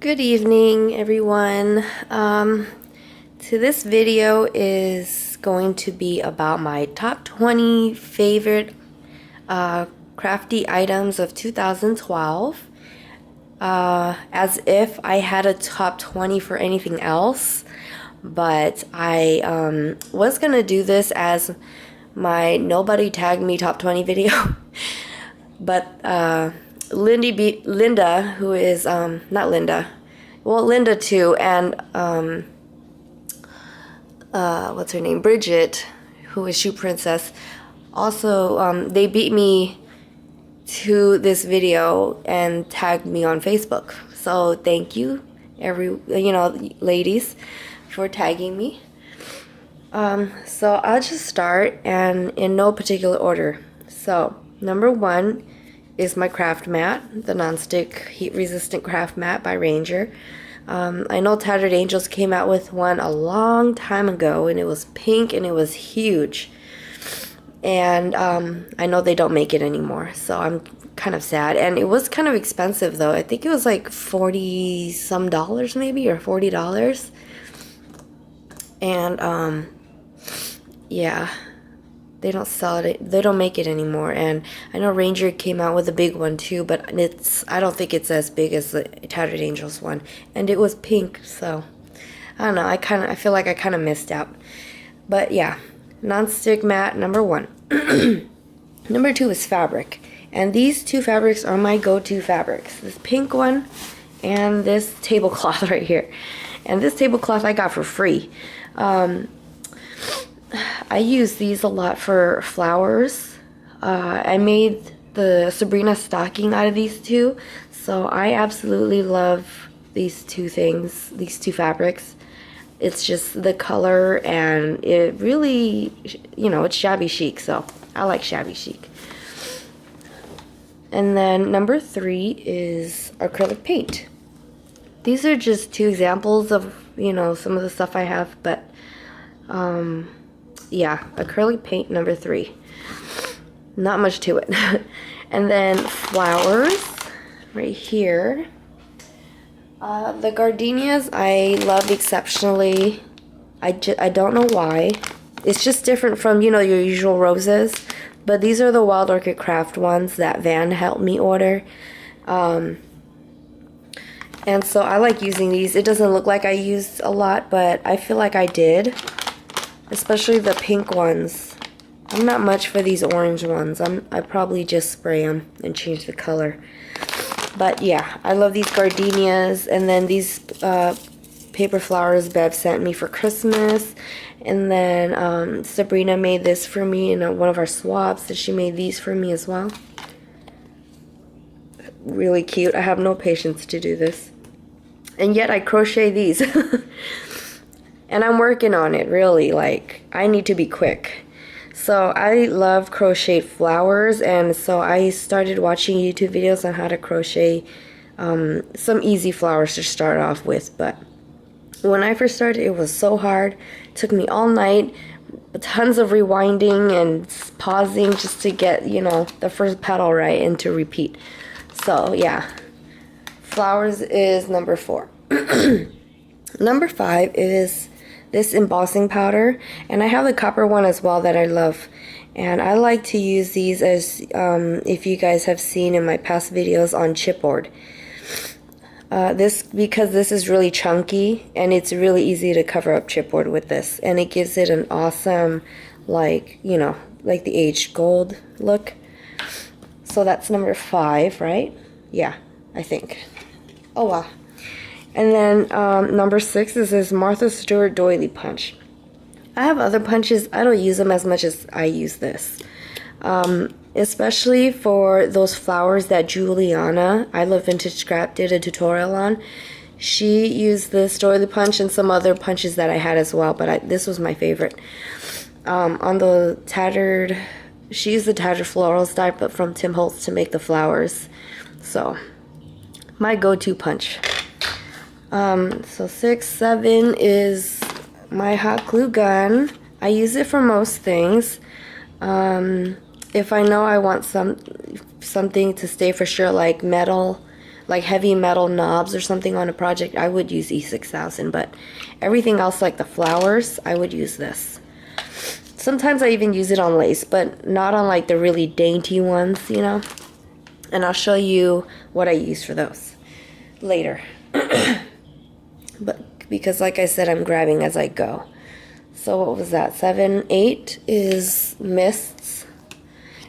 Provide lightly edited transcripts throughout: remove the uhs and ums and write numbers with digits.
Good evening, everyone. This video is going to be about my top 20 favorite crafty items of 2012. As if I had a top 20 for anything else, but I was gonna do this as my nobody tagged me top 20 video, but Linda, who is not Linda, well, Linda too, and what's her name, Bridget, who is Shoe Princess, also they beat me to this video and tagged me on Facebook. So thank you, ladies, for tagging me. So I'll just start, and in no particular order. So number one is my craft mat, the nonstick heat resistant craft mat by Ranger. I know Tattered Angels came out with one a long time ago, and it was pink and it was huge. And I know they don't make it anymore, so I'm kind of sad. And it was kind of expensive though. I think it was like $40 some maybe, or $40. And yeah, they don't sell it, they don't make it anymore. And I know Ranger came out with a big one too, but I don't think it's as big as the Tattered Angels one. And it was pink, so I don't know, I feel like I kind of missed out. But yeah, non-stick mat, number one. Number two is fabric. And these two fabrics are my go-to fabrics. This pink one and this tablecloth right here. And this tablecloth I got for free. I use these a lot for flowers. I made the Sabrina stocking out of these two, so I absolutely love these two things, these two fabrics. It's just the color, and it really, it's shabby chic, so I like shabby chic. And then number three is acrylic paint. These are just two examples of, some of the stuff I have, but yeah, acrylic paint, number three. Not much to it. And then flowers, right here. The gardenias I love exceptionally. I don't know why. It's just different from, your usual roses. But these are the Wild Orchid Craft ones that Van helped me order. And so I like using these. It doesn't look like I used a lot, but I feel like I did. Especially the pink ones. I'm not much for these orange ones. I probably just spray them and change the color. But yeah, I love these gardenias. And then these paper flowers Bev sent me for Christmas. And then Sabrina made this for me in one of our swaps. And she made these for me as well. Really cute. I have no patience to do this. And yet I crochet these. And I'm working on it, really. Like, I need to be quick. So I love crocheted flowers, and so I started watching YouTube videos on how to crochet some easy flowers to start off with. But when I first started, it was so hard. It took me all night, tons of rewinding and pausing just to get, the first petal right, and to repeat. So yeah, flowers is number four. Number five is this embossing powder, and I have the copper one as well that I love. And I like to use these as, if you guys have seen in my past videos, on chipboard. Because this is really chunky, and it's really easy to cover up chipboard with this. And it gives it an awesome, like the aged gold look. So that's number five, right? Yeah, I think. Oh wow. And then number six is this Martha Stewart doily punch. I have other punches. I don't use them as much as I use this. Especially for those flowers that Juliana, I Love Vintage Scrap, did a tutorial on. She used this doily punch and some other punches that I had as well, but this was my favorite. On the tattered, she used the tattered florals die, but from Tim Holtz to make the flowers. So, my go-to punch. So 6, 7 is my hot glue gun. I use it for most things. If I know I want something to stay for sure, like metal, like heavy metal knobs or something on a project, I would use E6000, but everything else like the flowers, I would use this. Sometimes I even use it on lace, but not on like the really dainty ones, you know. And I'll show you what I use for those later. But because like I said, I'm grabbing as I go. So what was that? 7, 8 is mists.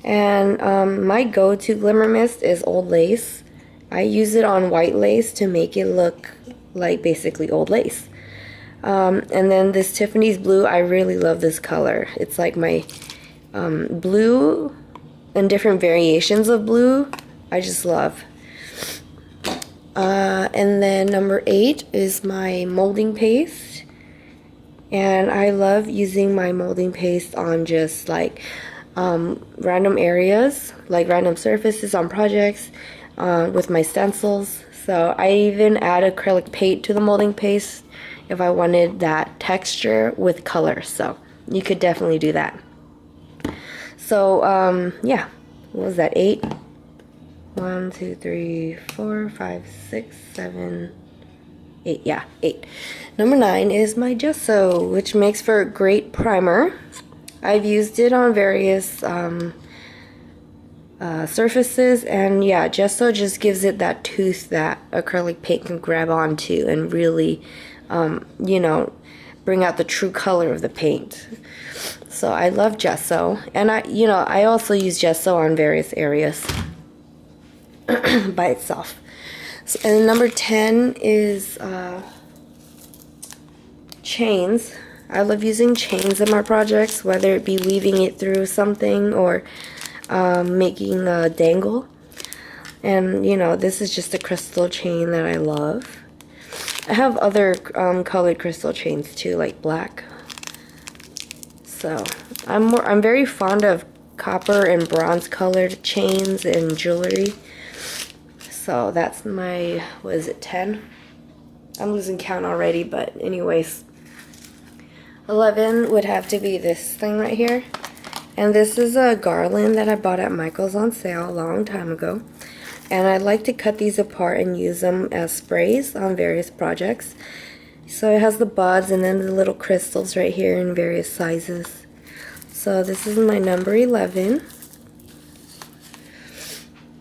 And my go-to glimmer mist is old lace. I use it on white lace to make it look like basically old lace. And then this Tiffany's blue, I really love this color. It's like my blue and different variations of blue. I just love. And then number 8 is my molding paste. And I love using my molding paste on just like random areas, like random surfaces on projects with my stencils. So I even add acrylic paint to the molding paste if I wanted that texture with color. So you could definitely do that. So yeah, what was that? 8? 1, 2, 3, 4, 5, 6, 7, 8. Yeah, 8. Number 9 is my gesso, which makes for a great primer. I've used it on various surfaces, and yeah, gesso just gives it that tooth that acrylic paint can grab onto and really, you know, bring out the true color of the paint. So I love gesso, and I also use gesso on various areas by itself. So, and number 10 is chains. I love using chains in my projects, whether it be weaving it through something or making a dangle. And you know, this is just a crystal chain that I love. I have other colored crystal chains too, like black. So I'm very fond of copper and bronze colored chains and jewelry. So that's my, what is it, 10? I'm losing count already, but anyways. 11 would have to be this thing right here. And this is a garland that I bought at Michael's on sale a long time ago. And I like to cut these apart and use them as sprays on various projects. So it has the buds and then the little crystals right here in various sizes. So this is my number 11.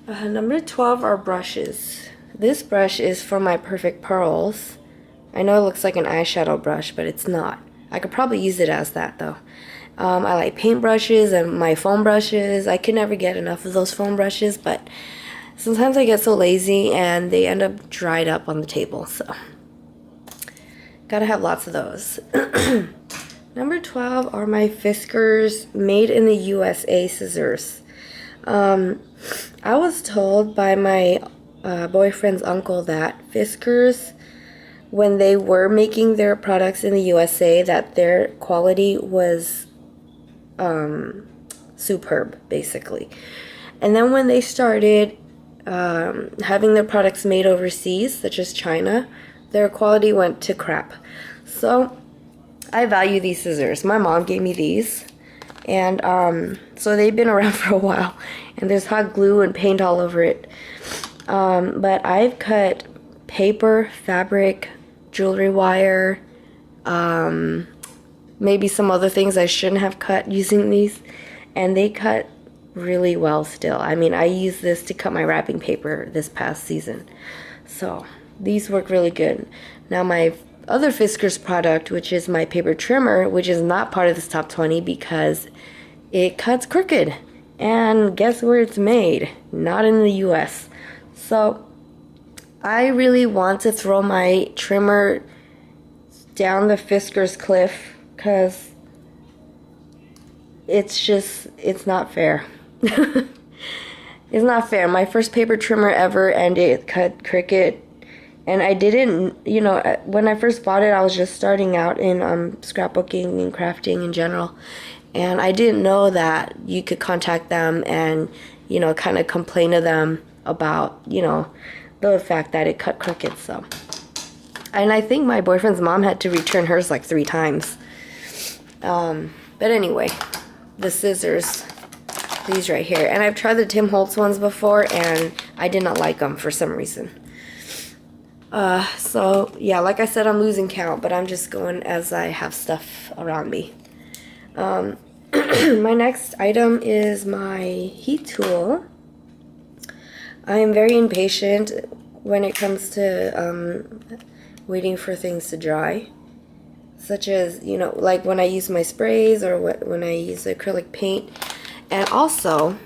Number 12 are brushes. This brush is for my perfect pearls. I know it looks like an eyeshadow brush, but it's not. I could probably use it as that though. I like paint brushes and my foam brushes. I can never get enough of those foam brushes, but sometimes I get so lazy and they end up dried up on the table, so gotta have lots of those. Number 12 are my Fiskars made in the USA scissors. I was told by my boyfriend's uncle that Fiskars, when they were making their products in the USA, that their quality was superb, basically. And then when they started having their products made overseas, such as China, their quality went to crap. So I value these scissors. My mom gave me these, and so they've been around for a while, and there's hot glue and paint all over it. But I've cut paper, fabric, jewelry wire, maybe some other things I shouldn't have cut using these, and they cut really well still. I mean, I used this to cut my wrapping paper this past season, so these work really good. Now my other Fiskars product, which is my paper trimmer, which is not part of this top 20 because it cuts crooked, and guess where it's made? Not in the US. So I really want to throw my trimmer down the Fiskars cliff because it's not fair. It's not fair. My first paper trimmer ever, and it cut crooked. And I didn't, you know, when I first bought it, I was just starting out in scrapbooking and crafting in general. And I didn't know that you could contact them and, you know, kind of complain to them about, you know, the fact that it cut crooked. So, and I think my boyfriend's mom had to return hers like 3 times. But anyway, the scissors. These right here. And I've tried the Tim Holtz ones before, and I did not like them for some reason. So, yeah, like I said, I'm losing count, but I'm just going as I have stuff around me. My next item is my heat tool. I am very impatient when it comes to waiting for things to dry. Such as, you know, like when I use my sprays or when I use acrylic paint. And also,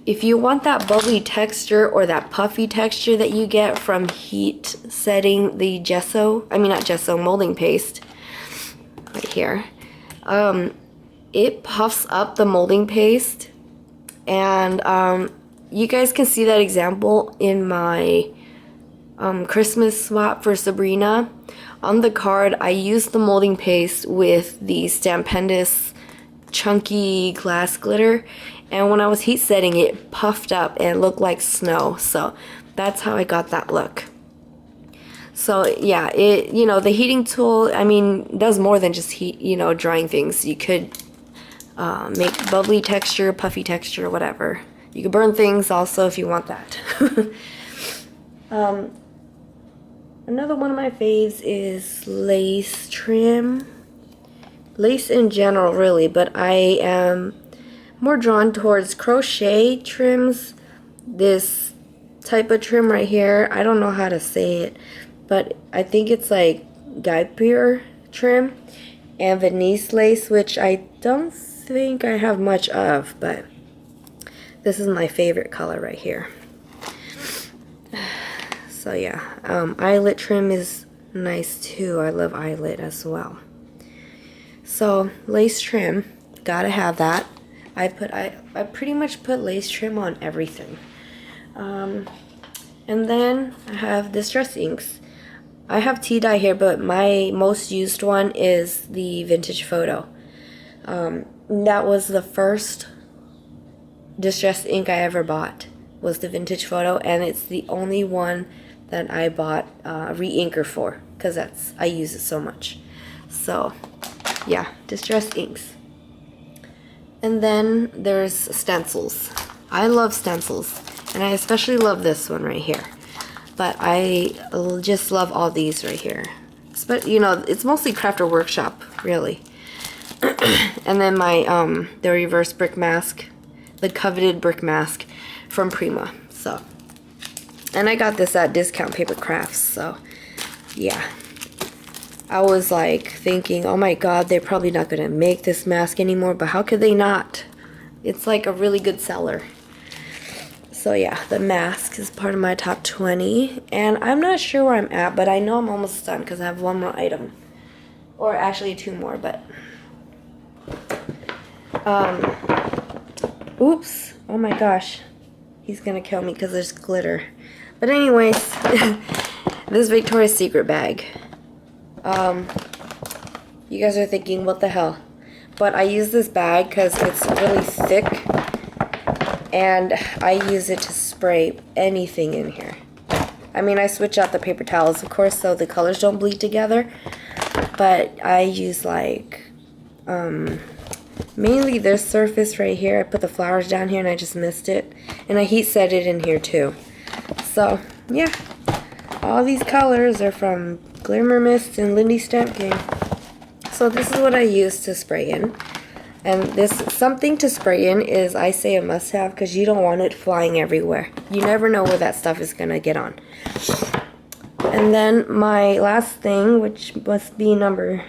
if you want that bubbly texture or that puffy texture that you get from heat setting the molding paste right here, it puffs up the molding paste, and you guys can see that example in my Christmas swap for Sabrina. On the card, I used the molding paste with the Stampendous chunky glass glitter, and when I was heat setting it puffed up and it looked like snow. So that's how I got that look. So yeah, the heating tool, I mean, does more than just heat, drying things. You could make bubbly texture, puffy texture, whatever. You could burn things also if you want that. Another one of my faves is lace trim. Lace in general, really, but I am more drawn towards crochet trims. This type of trim right here, I don't know how to say it, but I think it's like guipure trim, and Venice lace, which I don't think I have much of, but this is my favorite color right here. So yeah, eyelet trim is nice too. I love eyelet as well. So lace trim, gotta have that. I pretty much put lace trim on everything. And then I have distress inks. I have tea dye here, but my most used one is the Vintage Photo. That was the first distress ink I ever bought, was the Vintage Photo, and it's the only one that I bought re-inker for, because I use it so much. So yeah, distress inks. And then there's stencils. I love stencils, and I especially love this one right here. But I just love all these right here. But it's mostly Crafter Workshop, really. And then my the reverse brick mask, the coveted brick mask from Prima. So, and I got this at Discount Paper Crafts. So, yeah. I was like thinking, oh my god, they're probably not gonna make this mask anymore, but how could they not? It's like a really good seller. So yeah, the mask is part of my top 20, and I'm not sure where I'm at, but I know I'm almost done because I have one more item, or actually two more. But oops, oh my gosh, he's gonna kill me because there's glitter. But anyways, this Victoria's Secret bag. You guys are thinking, what the hell? But I use this bag because it's really thick, and I use it to spray anything in here. I mean, I switch out the paper towels, of course, so the colors don't bleed together. But I use like, mainly this surface right here. I put the flowers down here and I just missed it. And I heat set it in here too. So, yeah. All these colors are from Glimmer Mist and Lindy Stamp King. So this is what I use to spray in. And this something to spray in is, I say, a must-have because you don't want it flying everywhere. You never know where that stuff is going to get on. And then my last thing, which must be number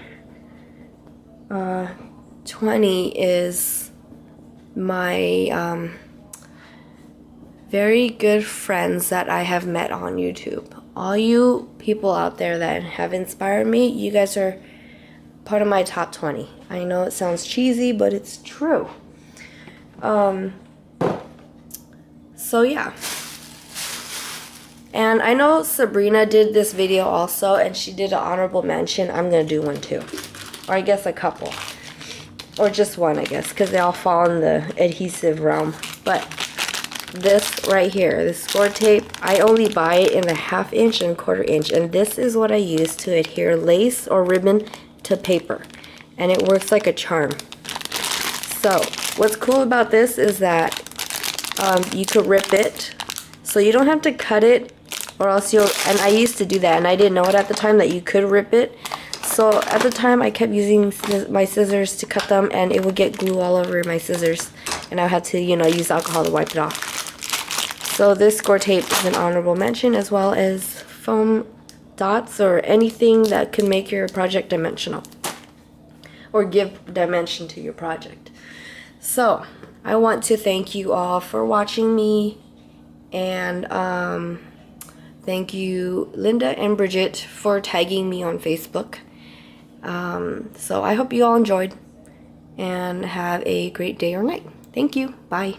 20, is my very good friends that I have met on YouTube. All you people out there that have inspired me, you guys are part of my top 20. I know it sounds cheesy, but it's true. So yeah. And I know Sabrina did this video also, and she did an honorable mention. I'm going to do one too. Or I guess a couple. Or just one, I guess, because they all fall in the adhesive realm. But this right here, this score tape, I only buy it in the 1/2 inch and 1/4 inch. And this is what I use to adhere lace or ribbon to paper. And it works like a charm. So, what's cool about this is that you could rip it, so you don't have to cut it, or else you'll, and I used to do that and I didn't know it at the time that you could rip it. So at the time I kept using my scissors to cut them, and it would get glue all over my scissors, and I had to, you know, use alcohol to wipe it off. So this score tape is an honorable mention, as well as foam dots or anything that can make your project dimensional or give dimension to your project. So I want to thank you all for watching me, and thank you Linda and Bridget for tagging me on Facebook. So I hope you all enjoyed and have a great day or night. Thank you. Bye.